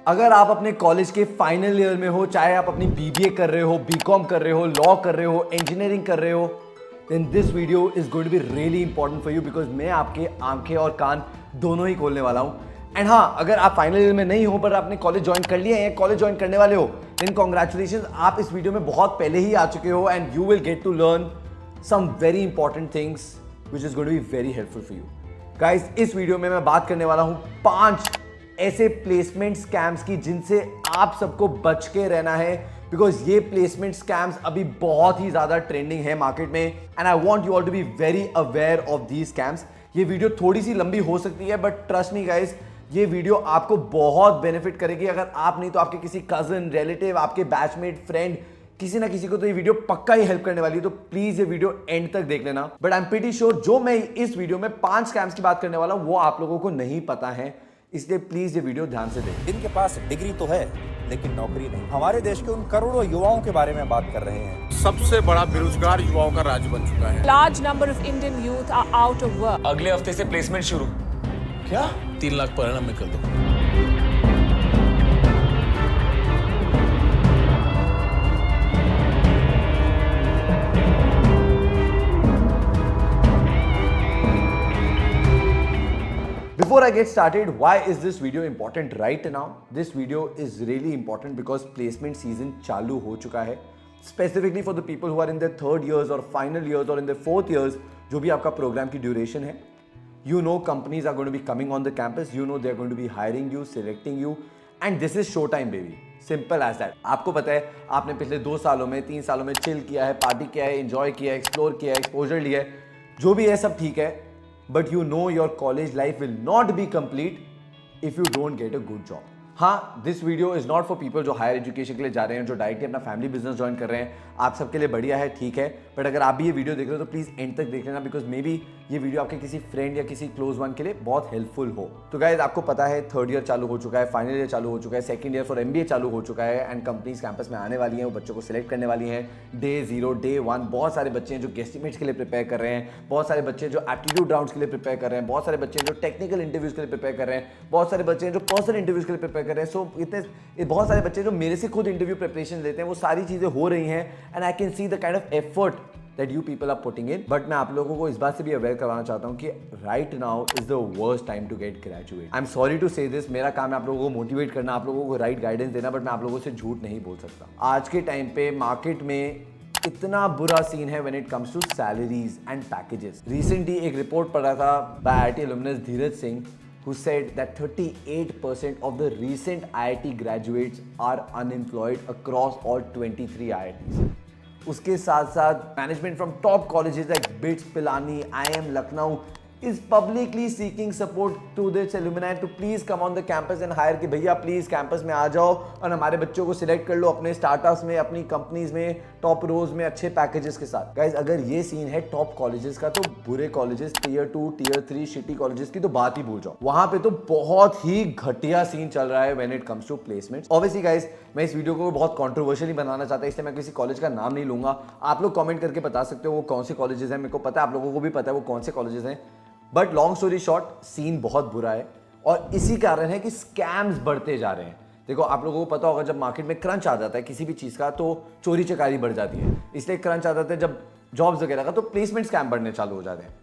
अगर आप अपने कॉलेज के फाइनल ईयर में हो, चाहे आप अपनी बीबीए कर रहे हो, बीकॉम कर रहे हो, लॉ कर रहे हो, इंजीनियरिंग कर रहे हो, then this video is going to be really important for you because मैं आपके आंखें और कान दोनों ही खोलने वाला हूं। एंड हाँ, अगर आप फाइनल ईयर में नहीं हो पर आपने कॉलेज ज्वाइन कर लिया है या कॉलेज ज्वाइन करने वाले हो, देन कॉन्ग्रेचुलेशन, आप इस वीडियो में बहुत पहले ही आ चुके हो and you will get to learn some very important things which is going to be very helpful for you guys. इस वीडियो में मैं बात करने वाला हूं 5 ऐसे प्लेसमेंट स्कैम्स की जिनसे आप सबको बच के रहना है बिकॉज ये प्लेसमेंट स्कैम्स अभी बहुत ही ज्यादा ट्रेंडिंग है मार्केट में and I want you all to be very aware of these scams. ये वीडियो थोड़ी सी लंबी हो सकती है बट ट्रस्ट मी गाइस, ये वीडियो आपको बहुत बेनिफिट करेगी। अगर आप नहीं तो आपके किसी कजन, रिलेटिव, आपके बैचमेट, फ्रेंड, किसी ना किसी को तो ये वीडियो पक्का ही हेल्प करने वाली है। तो प्लीज ये वीडियो एंड तक देख लेना। But I am pretty sure जो मैं इस वीडियो में 5 स्कैम्स की बात करने वाला हूं वो आप लोगों को नहीं पता है, इसलिए प्लीज ये वीडियो ध्यान से देखें। इनके पास डिग्री तो है लेकिन नौकरी नहीं। हमारे देश के उन करोड़ों युवाओं के बारे में बात कर रहे हैं। सबसे बड़ा बेरोजगार युवाओं का राज्य बन चुका है। Large number of Indian youth are out of work. अगले हफ्ते से प्लेसमेंट शुरू। क्या 3 लाख पर annum में कर दो। Before I get started, why is this video important right now? This video is really important because placement season चालू हो चुका है। Specifically for the people who are in their 3rd years or final years or in their 4th years, जो भी आपका programme की duration है, you know companies are going to be coming on the campus, you know they are going to be hiring you, selecting you, and this is show time baby. Simple as that. आपको पता है आपने पिछले 2 सालों में, 3 सालों में chill किया है, पार्टी किया है, एंजॉय किया है, एक्सप्लोर किया है, एक्सपोजर लिया है, जो भी है सब ठीक है। But you know your college life will not be complete if you don't get a good job. हाँ, this video is not for people जो हायर एजुकेशन के लिए जा रहे हैं, जो डायरेक्टली अपना फैमिली बिजनेस ज्वाइन कर रहे हैं, आप सबके लिए बढ़िया है, ठीक है। बट अगर आप भी ये वीडियो देख रहे हो तो प्लीज एंड तक देख लेना बिकॉज मे बी ये वीडियो आपके किसी फ्रेंड या किसी क्लोज वन के लिए बहुत हेल्पफुल हो। तो गाइस आपको पता है 3rd ईयर चालू हो चुका है, फाइनल ईयर चालू हो चुका है, 2nd ईयर फॉर MBA चालू हो चुका है एंड कंपनीज कैंपस में आने वाली हैं, वो बच्चों को सिलेक्ट करने वाली हैं। डे 0, डे 1 बहुत सारे बच्चे हैं जो गेस्टिमेट्स के लिए प्रिपेयर कर रहे हैं, बहुत सारे बच्चे जो एप्टीट्यूड राउंड्स के लिए प्रिपेयर कर रहे हैं, बहुत सारे बच्चे जो टेक्निकल इंटरव्यूज के लिए प्रिपेयर कर रहे हैं, बहुत सारे बच्चे जो पर्सनल इंटरव्यूज के लिए प्रिपेयर कर रहे हैं। सो इतने बहुत सारे बच्चे जो मेरे से खुद इंटरव्यू प्रिपरेशन लेते हैं, वो सारी चीजें हो रही हैं and I can see the kind of effort that you people are putting in. But मैं आप लोगों को इस बात से भी अवेयर करवाना चाहता हूँ कि right now is the worst time to get graduate. I'm sorry to say this, मेरा काम है आप लोगों को मोटिवेट करना, आप लोगों को राइट गाइडेंस देना, बट मैं आप लोगों से झूठ नहीं बोल सकता। आज के टाइम पे मार्केट में इतना बुरा सीन है when it comes to salaries and packages. Recently एक रिपोर्ट पढ़ा था by IIT alumnus Dheeraj Singh who said that 38% of the recent IIT graduates are unemployed across all 23 IITs. उसके साथ साथ management from top colleges like bits, Pilani, IIM Lucknow is publicly seeking support to this alumni to please come on the campus and hire कि भैया please campus में आ जाओ और हमारे बच्चों को सिलेक्ट कर लो अपने स्टार्टअप्स में, अपनी कंपनीज में, टॉप रोज में, अच्छे पैकेजेस के साथ। गाइस अगर ये सीन है टॉप कॉलेजेस का तो बुरे colleges tier 2, tier 3 shitty colleges की तो बात ही भूल जाओ। वहां पे तो बहुत ही घटिया सीन चल रहा है when it comes to placements. Obviously guys मैं इस वीडियो को बहुत कॉन्ट्रोवर्शियल बनाना चाहता इसलिए मैं किसी कॉलेज का नाम नहीं लूंगा। आप लोग कॉमेंट करके बता सकते हो वो कौन से कॉलेजेस हैं, मेरे को पता है, आप लोगों को भी पता है वो कौन से कॉलेजेस हैं। But long story short, scene बहुत बुरा है और इसी कारण है कि स्कैम्स बढ़ते जा रहे हैं। देखो आप लोगों को पता होगा जब मार्केट में क्रंच आ जाता है किसी भी चीज का तो चोरी चकारी बढ़ जाती है, इसलिए क्रंच आ जाता है जब जॉब्स वगैरह का तो प्लेसमेंट स्कैम बढ़ने चालू हो जाते हैं।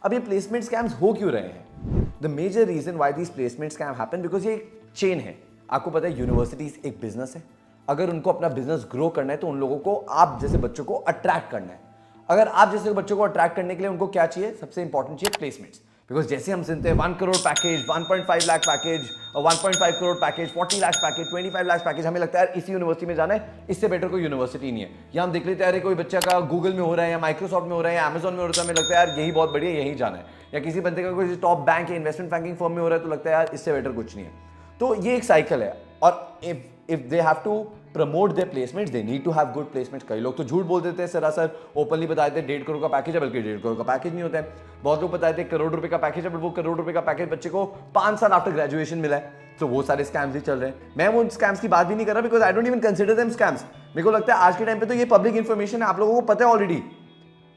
अब ये प्लेसमेंट स्कैम्स हो क्यों रहे हैं? The major reason why this placement scam happen because ये एक चेन है। आपको पता है यूनिवर्सिटीज एक बिजनेस है, अगर उनको अपना बिजनेस ग्रो करना है तो उन लोगों को आप जैसे बच्चों को अट्रैक्ट करना है। अगर आप जैसे बच्चों को अट्रैक्ट करने के लिए उनको क्या चाहिए? सबसे इंपॉर्टेंट चाहिए प्लेसमेंट्स। बिकॉज जैसे हम सुनते हैं 1 crore package, 1.5 lakh package, 1.5 crore package, 40 lakh package, 25 lakh package, हमें लगता है यार इसी यूनिवर्सिटी में जाना है, इससे बेटर कोई यूनिवर्सिटी नहीं है। या हम देख लेते हैं अरे कोई बच्चा का गूगल में हो रहा है या माइक्रोसॉफ्ट में हो रहा है या अमेजॉन में हो रहा है, हमें लगता है यार यही बहुत बढ़िया, यही जाना है। या किसी बंदे का कोई टॉप बैंक या इन्वेस्टमेंट बैंकिंग फर्म में हो रहा है तो लगता है यार इससे बेटर कुछ नहीं है। तो ये एक साइकिल है और if they have to promote their placements they need to have good placements. कई लोग तो झूठ बोल देते हैं, सरासर ओपनली बता देते हैं 1.5 करोड़ का पैकेज है, बल्कि 1.5 करोड़ का पैकेज नहीं होता है। बहुत लोग बताते हैं 1 करोड़ रुपए का पैकेज है, बट वो 1 करोड़ रुपए का पैकेज बच्चे को 5 साल आफ्टर ग्रेजुएशन मिला है। तो वो सारे स्कैम्स ही चल रहे हैं। मैं वो स्कैम्स की बात भी नहीं कर रहा because I don't even consider them scams. मेरे को लगता है आज के टाइम पे तो ये पब्लिक इंफॉर्मेशन है, आप लोगों को पता है ऑलरेडी।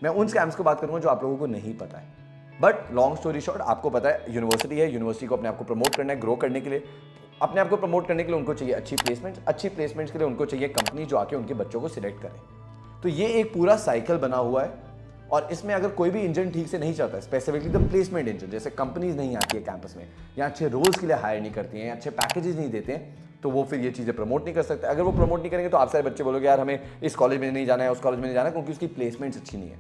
मैं उन स्कैम्स को बात करूंगा जो आप लोगों को नहीं पता है। बट लॉन्ग स्टोरी शॉर्ट, आपको पता है यूनिवर्सिटी है, यूनिवर्सिटी को अपने आप को प्रमोट करना है, ग्रो करने के लिए अपने आप को प्रमोट करने के लिए उनको चाहिए अच्छी प्लेसमेंट्स के लिए उनको चाहिए कंपनी जो आके उनके बच्चों को सिलेक्ट करे। तो ये एक पूरा साइकिल बना हुआ है और इसमें अगर कोई भी इंजन ठीक से नहीं चलता है, स्पेसिफिकली द प्लेसमेंट इंजन, जैसे कंपनीज नहीं आती है कैंपस में या अच्छे रोल्स के लिए हायर नहीं करती हैं या अच्छे पैकेजेस नहीं देते हैं, तो वो फिर ये चीज़ें प्रमोट नहीं कर सकते। अगर वो प्रमोट नहीं करेंगे तो आप सारे बच्चे बोलोगे यार हमें इस कॉलेज में नहीं जाना है, उस कॉलेज में नहीं जाना है, क्योंकि उसकी प्लेसमेंट्स अच्छी नहीं है।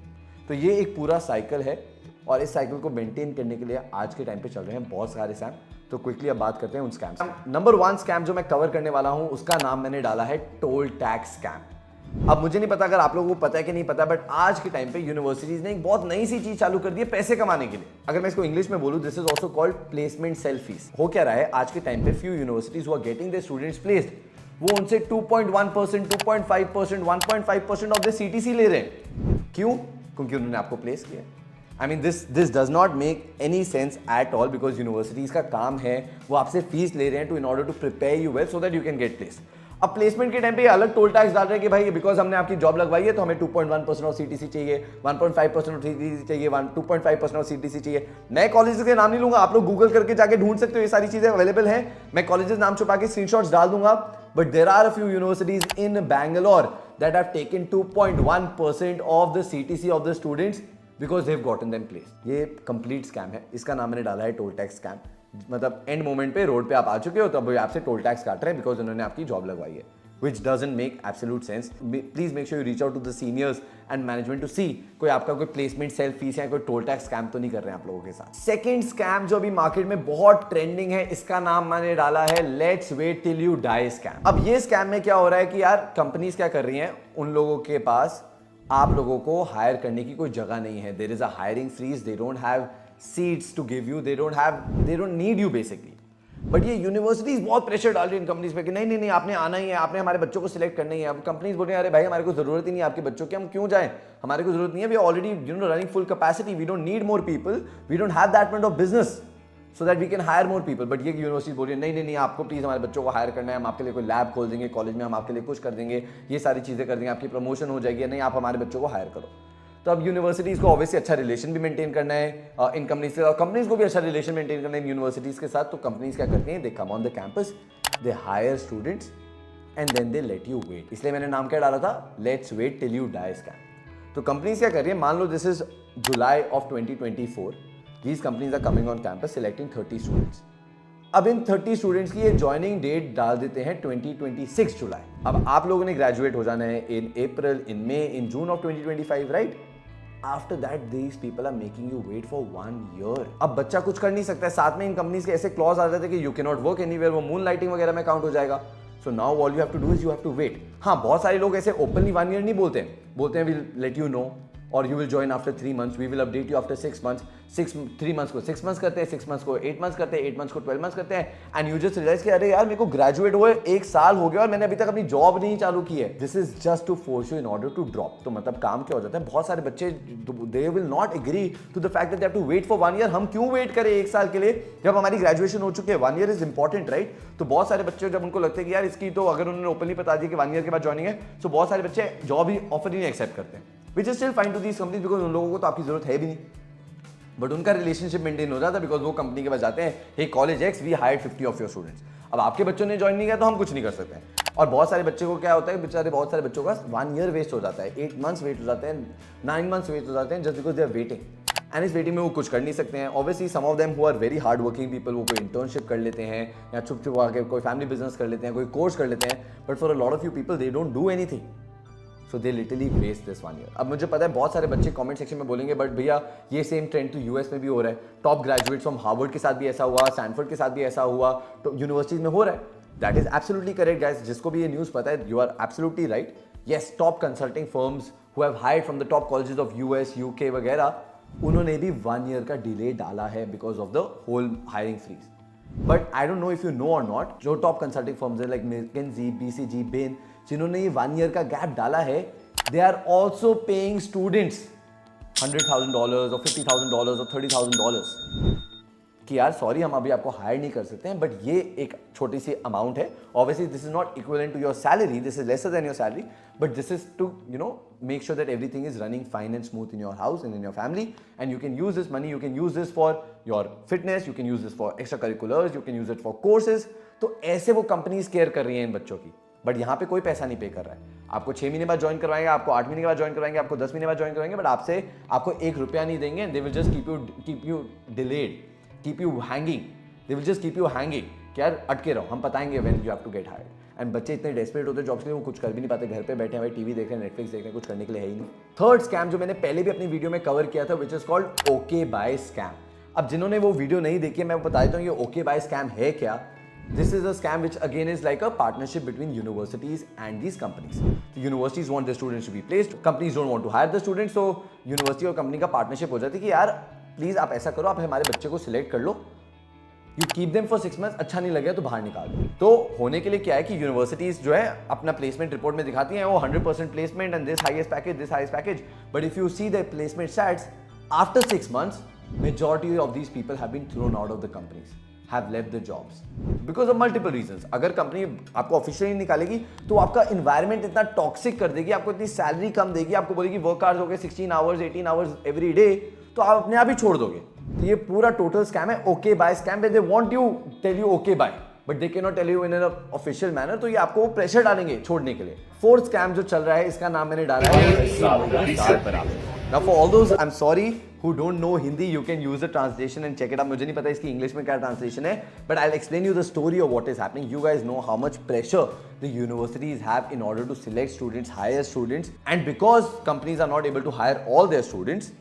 तो ये एक पूरा साइकिल है और इस साइकिल को मेंटेन करने के लिए आज के टाइम पे चल रहे हैं बहुत सारे स्कैम। तो क्विकली अब बात करते हैं उन स्कैम्स। नंबर 1 स्कैम जो मैं कवर करने वाला हूं उसका नाम मैंने डाला है टोल टैक्स स्कैम। अब मुझे नहीं पता अगर आप लोगों को पता है कि नहीं पता, बट आज के टाइम पे यूनिवर्सिटीज ने एक बहुत नई सी चीज चालू कर दी है पैसे कमाने के लिए। अगर मैं इसको इंग्लिश में बोलूं, this is also called placement cell fees. हो क्या रहा है आज के टाइम पे, few universities who are getting their students placed, वो उनसे 2.1%, 2.5%, 1.5% ऑफ द सीटीसी ले रहे हैं। क्यों? क्योंकि उन्होंने आपको प्लेस किया। I mean this does not make any sense at all because universities का काम है वो आपसे फीस ले रहे हैं in order to prepare you well so that you can get placed। अब प्लेसमेंट के टाइम पे अलग टोल टैक्स डाल रहे हैं कि भाई बिकॉज हमने आपकी जॉब लगवाई है तो हमें 2.1% ऑफ सीटीसी चाहिए, 1.5% ऑफ सीटीसी चाहिए, 2.5% ऑफ सीटीसी चाहिए। मैं कॉलेजेस के नाम नहीं लूंगा, आप लोग गूगल करके जाके ढूंढ सकते हो, ये सारी चीजें अवेलेबल हैं। मैं कॉलेजेस नाम छुपा के स्क्रीनशॉट्स डाल दूंगा, but there are a few universities in Bangalore that have taken 2.1% of the CTC of the students because they've gotten them place. ये कंप्लीट स्कैम है, इसका नाम मैंने डाला है टोल टैक्स स्कैम। मतलब एंड मोमेंट पे रोड पे आप आ चुके हो तब आपसे टोल टैक्स काट रहे हैं बिकॉज उन्होंने आपकी जॉब लगवाई है, which doesn't make absolute sense. Please make sure you reach out to the seniors and management to see कोई आपका कोई प्लेसमेंट सेल फीस या कोई टोल टैक्स स्कैम तो नहीं कर रहे हैं आप लोगों के साथ। सेकंड स्कैम जो अभी मार्केट में बहुत ट्रेंडिंग है, इसका नाम मैंने डाला है let's wait till you die scam. अब ये स्कैम में क्या हो रहा है कि यार कंपनीज क्या कर रही हैं, उन लोगों के पास आप लोगों को हायर करने की कोई जगह नहीं है, there is a hiring freeze, they don't have seats to give you, they don't need you basically. But ये यूनिवर्सिटीज बहुत प्रेशर डाल रही है इन कंपनीज पे कि नहीं नहीं नहीं आपने आना ही है, आपने हमारे बच्चों को सिलेक्ट करना ही है। अब कंपनीज बोल रही हैं अरे भाई हमारे को जरूरत ही नहीं है आपके बच्चों की, हम क्यों जाएं, हमारे को जरूरत नहीं है, we already running full capacity, we don't need more people, we don't have that much of business so that we can hire more people. But ये यूनिवर्सिटी बोल रही है नहीं नहीं नहीं आपको प्लीज हमारे बच्चों को हायर करना है, हम आपके लिए कोई लैब खोल देंगे कॉलेज में, हम आपके लिए कुछ कर देंगे, ये सारी चीजें कर देंगे, आपकी प्रमोशन हो जाएगी, नहीं आप हमारे बच्चों को हायर करो। तो अब यूनिवर्सिटीज को ऑब्वियसली अच्छा रिलेशन भी मेंटेन करना है इन कंपनीज से, और कंपनीज को भी अच्छा रिलेशन मेंटेन करना है यूनिवर्सिटीज के साथ। तो कंपनीज क्या करती हैं, they come on the campus, they hire students and then they let you wait. इसलिए मैंने नाम क्या डाला था, let's wait till you die scam. तो कंपनीज क्या कर रही है, मान लो this is July of 2024, these companies are coming on campus selecting 30 students. अब इन 30 स्टूडेंट्स की ये ज्वाइनिंग डेट डाल देते हैं 2026 जुलाई। अब आप लोगों ने ग्रेजुएट हो जाना है in April, in May, in June of 2025, right? After that these people are making you wait for 1 year. अब बच्चा कुछ कर नहीं सकता है, साथ में इन कंपनीज के ऐसे क्लॉज आ जाते हैं कि you can not work anywhere, वो मून लाइटिंग वगैरह में काउंट हो जाएगा। So now all you have to do is you have to wait. हाँ, बहुत सारे लोग ऐसे ओपनली 1 ईयर नहीं बोलते हैं, बोलते हैं विल लेट यू नो और you will join after 3 months, we will update you after 6 months। 3 months को 6 months करते हैं, 6 months को 8 months करते हैं, 8 months को 12 months करते हैं, एंड यू जस्ट रियलाइज कि अरे यार मेरे को ग्रेजुएट हुए 1 साल हो गया और मैंने अभी तक अपनी जॉब नहीं चालू की है। This is just to force you in order to drop. तो मतलब काम क्या हो जाता है, बहुत सारे बच्चे they will not agree to the fact that they have to wait for 1 year. हम क्यों वेट करें 1 साल के लिए जब हमारी ग्रेजुएशन हो चुकी है? 1 ईयर इज इंपॉर्टेंट, राइट? तो बहुत सारे बच्चे जब उनको लगता है कि यार इसकी तो अगर उन्होंने ओपनली बता दिया कि 1 ईयर के बाद ज्वाइनिंग है, तो बहुत सारे बच्चे जॉब ही ऑफर ही नहीं एक्सेप्ट करते हैं, which is still fine to these companies because उन लोगों को तो आपकी जरूरत है भी नहीं, बट उनका रिलेशनशिप मेंटेन हो जाता है बिकॉज वो कंपनी के पास जाते हैं, hey college X we hired 50 of your students. अब आपके बच्चों ने ज्वाइन नहीं किया तो हम कुछ नहीं कर सकते हैं। और बहुत सारे बच्चे को क्या होता है, बेचारे बहुत सारे बच्चों का 1 ईयर वेस्ट हो जाता है, 8 months वेस्ट हो जाते हैं, 9 months वेस्ट हो जाते हैं just because they are waiting, and इस वेटिंग में वो कुछ कर नहीं सकते हैं। Obviously some of them who are very hard working people, वो कोई इंटर्नशिप कर लेते हैं या चुप चुप आके कोई फैमिली बिजनेस कर लेते हैं, कोई कोर्स कर लेते हैं, but for a lot of you people they don't do anything, so they literally waste this 1 year. अब मुझे पता है बहुत सारे बच्चे कमेंट सेक्शन में बोलेंगे बट भैया ये सेम ट्रेंड तो यूएस में भी हो रहा है, टॉप ग्रेजुएट्स फ्रॉम हार्वर्ड के साथ भी ऐसा हुआ, स्टैनफोर्ड के साथ भी ऐसा हुआ, तो यूनिवर्सिटीज में हो रहा है। That is absolutely correct guys, जिसको भी ये न्यूज़ पता है, you are absolutely right. Yes, top consulting firms who have hired from the top colleges of US, UK वगैरह, उन्होंने भी 1 ईयर का डिले डाला है because of the whole hiring freeze. But I don't know if you know और not, जो top consulting firms है like McKinsey, BCG, Bain, जिन्होंने ये 1 ईयर का गैप डाला है, they are also paying students $100,000 or $50,000 or $30,000 कि यार सॉरी हम अभी आपको हायर नहीं कर सकते हैं, बट ये एक छोटी सी अमाउंट है। Obviously this is not equivalent to your salary, this is lesser than your salary, but this is to make sure that everything is running fine and smooth in your house and in your family, and you can use this money, you can use this for your fitness, you can use this for extra curriculars, you can use it for courses. तो ऐसे वो companies care कर रही हैं इन बच्चों की, but यहाँ पे कोई पैसा नहीं पे कर रहा है। आपको 6 महीने बाद ज्वाइन करवाएंगे, आपको 8 महीने के बाद ज्वाइन करवाएंगे, आपको 10 महीने बाद ज्वाइन करवाएंगे, बट आपसे आपको 1 रुपया नहीं देंगे। They will just keep you delayed, keep you hanging, they will just keep you hanging कि यार अटके रहो, हम बताएंगे when you have to get hired. And बच्चे इतने डेस्परेट होते हैं जॉब्स के लिए, वो कुछ कर भी नहीं पाते, घर पे बैठे हैं भाई, टीवी देख रहे हैं, नेटफ्लिक्स देख रहे हैं, कुछ करने के लिए है ही नहीं। थर्ड स्कैम जो मैंने पहले भी अपनी वीडियो में कवर किया था, which is called okay bye scam. अब जिन्होंने वो वीडियो नहीं देखी है, मैं बता देता हूँ ये ओके बाय स्कैम है क्या। This is a scam which again is like a partnership between universities and these companies. The universities want their students to be placed, companies don't want to hire the students, so university और company का partnership हो जाती है कि यार please आप ऐसा करो, आप हमारे बच्चे को सिलेक्ट कर लो, you keep them for 6 months, अच्छा नहीं लगे तो बाहर निकाल दो। तो होने के लिए क्या है कि यूनिवर्सिटीज जो है अपना प्लेसमेंट रिपोर्ट में दिखाती हैं वो 100% placement and this highest package, but if you see the placement stats after 6 months, majority of these people have been thrown out of the companies, have left the jobs because of multiple reasons. अगर company आपको officially निकालेगी तो आपका environment इतना toxic कर देगी, आपको इतनी सैलरी कम देगी, आपको बोलेगी वर्क आवर्स हो गए 16 hours 18 hours एवरी डे, तो आप अपने आप ही छोड़ दोगे। तो ये पूरा टोटल स्कैम है, okay bye scam. They want you tell you okay bye, but they can not tell you in an official manner, तो ये आपको प्रेशर डालेंगे छोड़ने के लिए। फोर्थ स्कैम जो चल रहा है, इसका नाम मैंने डाला है Now for all those, I'm sorry, who don't know Hindi, you can use the translation and check it out. मुझे नहीं पता इसकी इंग्लिश में क्या ट्रांसलेशन है, but I'll explain you the story of what is happening. You guys know how much pressure the universities have in order to select students, hire students, and because companies are not able to hire all their students,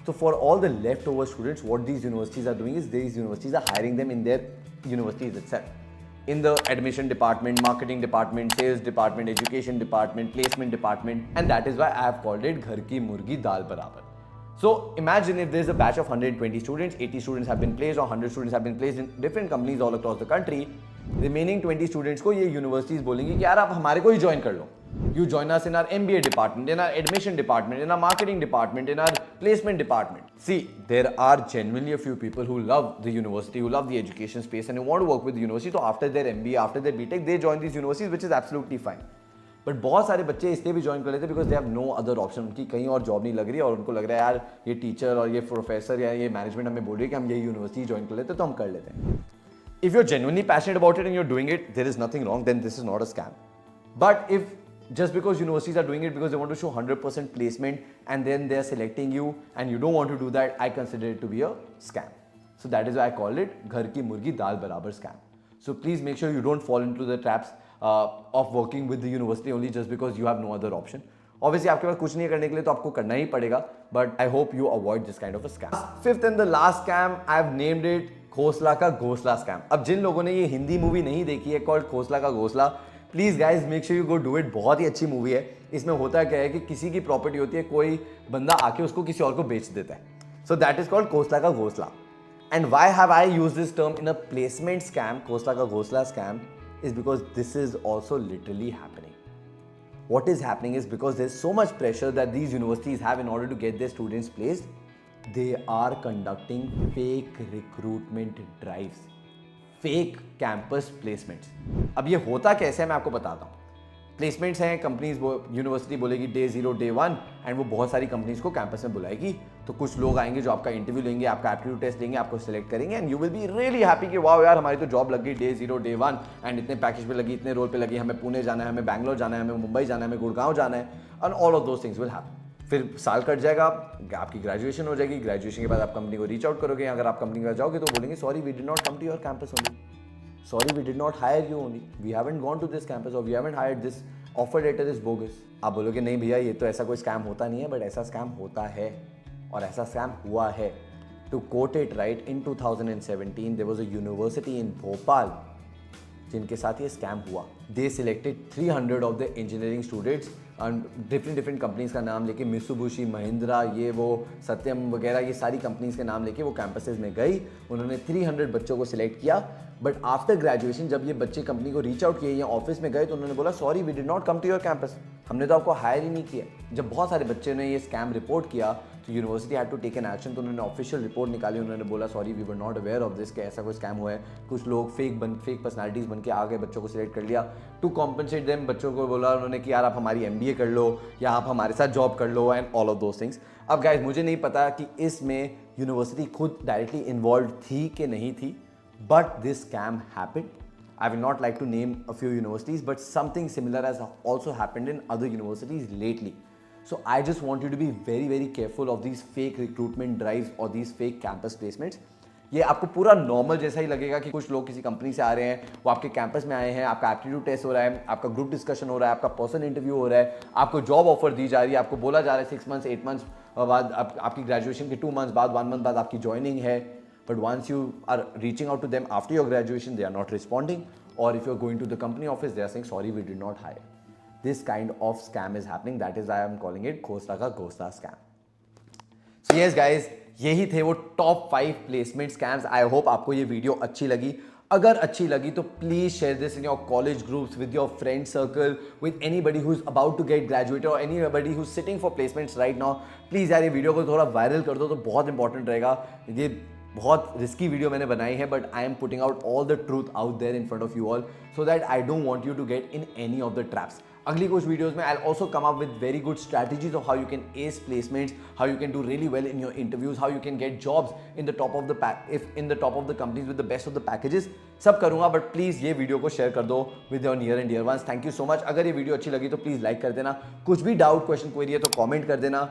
so for all the leftover students, what these universities are doing is these universities are hiring them in their universities itself. In the admission department, marketing department, sales department, education department, placement department, and that is why I have called it Ghar Ki Murgi Dal Barabar. So imagine if there's a batch of 120 students, 80 students have been placed or 100 students have been placed in different companies all across the country. Remaining 20 students को ये universities बोलेंगी कि यार आप हमारे को ही join कर लो. You join us in our MBA department, in our admission department, in our marketing department, in our placement department. See, there are genuinely a few people who love the university, who love the education space and who want to work with the university. So after their MBA, after their BTech, they join these universities, which is absolutely fine. But बहुत सारे बच्चे इसलिए भी join कर लेते हैं because they have no other option, उनकी कहीं और जॉब नहीं लग रही है और उनको लग रहा है यार ये टीचर और ये प्रोफेसर या ये मैनेजमेंट हमें बोल रही है कि हम ये यूनिवर्सिटी ज्वाइन कर लेते हैं तो हम कर लेते हैं। If you are genuinely passionate about it and you are doing it, there is nothing wrong, then this is not a scam. But if just because universities are doing it because they want to show 100% placement and then they are selecting you and you don't want to do that, I consider it to be a scam. So that is why I call it Ghar Ki Murgi Dal Barabar scam. So please make sure you don't fall into the traps of working with the university only just because you have no other option. Obviously आपके पास कुछ नहीं करने के लिए तो आपको करना ही पड़ेगा, but I hope you avoid this kind of a scam. Fifth and the last scam, I have named it Khosla का घोसला स्कैम। अब जिन लोगों ने ये हिंदी मूवी नहीं देखी है कॉल्ड खोसला का घोसला, please guys make sure you go do it. बहुत ही अच्छी मूवी है। इसमें होता क्या है कि किसी की प्रॉपर्टी होती है, कोई बंदा आके उसको किसी और को बेच देता है। So that is called Khosla का घोसला। And why have I used this term in a placement scam, Khosla का घोसला scam, is because this is also literally happening. What is happening is because there's so much pressure that these universities have in order to get their students placed, they are conducting fake recruitment drives, fake campus placements. अब ये होता कैसे है मैं आपको बताता हूँ। Placements हैं, कंपनीज यूनिवर्सिटी बोलेगी डे 0 डे 1 एंड वो बहुत सारी कंपनीज को कैंपस में बुलाएगी। तो कुछ लोग आएंगे जो आपका इंटरव्यू लेंगे, आपका एप्टीट्यूड टेस्ट लेंगे, आपको सिलेक्ट करेंगे and you will be really happy कि वाओ यार हमारी तो जॉब लग गई डे 0 डे 1 एंड इतने पैकेज पे लगी, इतने रोल पे लगी, हमें पुणे जाना है, हमें बैंगलोर जाना है, हमें मुंबई जाना है, हमें गुड़गांव जाना है and all of those things will happen. फिर साल कट जाएगा, आपकी ग्रेजुएशन हो जाएगी, ग्रेजुएशन के बाद आप कंपनी को रीच आउट करोगे। अगर आप कंपनी के पास जाओगे तो बोलेंगे sorry we did not come to your campus only, sorry we did not hire you only, we haven't gone to this campus or we haven't hired, this offer letter is bogus. आप बोलोगे नहीं भैया ये तो ऐसा कोई scam होता नहीं है, बट ऐसा स्कैम होता है और ऐसा स्कैम हुआ है। To quote it right, in 2017 there was a university in Bhopal जिनके साथ ये स्कैम हुआ। They selected 300 of the engineering students and different companies का नाम लेके, मित्सुबिशी, महिंद्रा, ये वो सत्यम वगैरह, ये सारी कंपनीज के नाम लेके वो कैंपसेस में गई। उन्होंने 300 बच्चों को सिलेक्ट किया, बट आफ्टर ग्रेजुएशन जब ये बच्चे कंपनी को रीच आउट किए या ऑफिस में गए तो उन्होंने बोला sorry we did not come to your campus, हमने तो आपको हायर ही नहीं किया। जब बहुत सारे बच्चे ने ये स्कैम रिपोर्ट किया तो university had to take an action, तो उन्होंने ऑफिशियल रिपोर्ट निकाली, उन्होंने बोला sorry we were not aware of this कि ऐसा कोई स्कैम हुआ है। कुछ लोग फेक पर्सनालिटीज बन के आ गए, बच्चों को सिलेक्ट कर लिया। टू कॉम्पनसेट देम, बच्चों को बोला उन्होंने कि यार आप हमारी MBA कर लो या आप हमारे साथ जॉब कर लो and all of those things. अब गाइज मुझे नहीं पता कि इसमें यूनिवर्सिटी खुद डायरेक्टली इन्वॉल्व थी कि नहीं थी, but this scam happened. I will not like to name a few universities, but something similar has also happened in other universities lately. So I just want you to be very, very careful of these fake recruitment drives or these fake campus placements. ये आपको पूरा normal जैसा ही लगेगा कि कुछ लोग किसी company से आ रहे हैं, वो आपके कैंपस में आए हैं, आपका एप्टीट्यूड टेस्ट हो रहा है, आपका ग्रुप डिस्कशन हो रहा है, आपका पर्सनल इंटरव्यू हो रहा है, आपको जॉब ऑफर दी जा रही है, आपको बोला जा रहा है 6 मंथ्स 8 मंथ्स बाद आपकी ग्रेजुएशन के 2 मंथ्स बाद 1 मंथ बाद आपकी ज्वाइनिंग है. But once you are reaching out to them after your graduation, they are not responding. Or if you're going to the company office, they are saying, sorry, we did not hire. This kind of scam is happening. That is why I am calling it Ghosta ka Ghosta scam. So yes guys, यही थे वो top 5 placement scams. I hope आपको ये video अच्छी लगी. अगर अच्छी लगी तो please share this in your college groups with your friend circle, with anybody who is about to get graduated और anybody who is sitting for placements right now. Please यार ये वीडियो को थोड़ा वायरल कर दो तो बहुत इंपॉर्टेंट रहेगा. ये बहुत रिस्की वीडियो मैंने बनाई है, but I am putting out all the truth out there in front of you all so that I don't want you to get in any of the traps. अगली कुछ videos में I will also come up with very good strategies of how you can ace placements, how you can do really well in your interviews, how you can get jobs in the top of the companies with the best of the packages. सब करूंगा, but please ये video को share कर दो with your near and dear ones. Thank you so much. अगर ये video अच्छी लगी तो प्लीज लाइक कर देना. कुछ भी डाउट क्वेश्चन क्वेरी है तो कॉमेंट कर देना.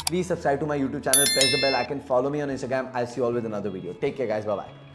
Please subscribe to my YouTube channel, press the bell icon, follow me on Instagram. I'll see you all with another video. Take care guys, bye bye.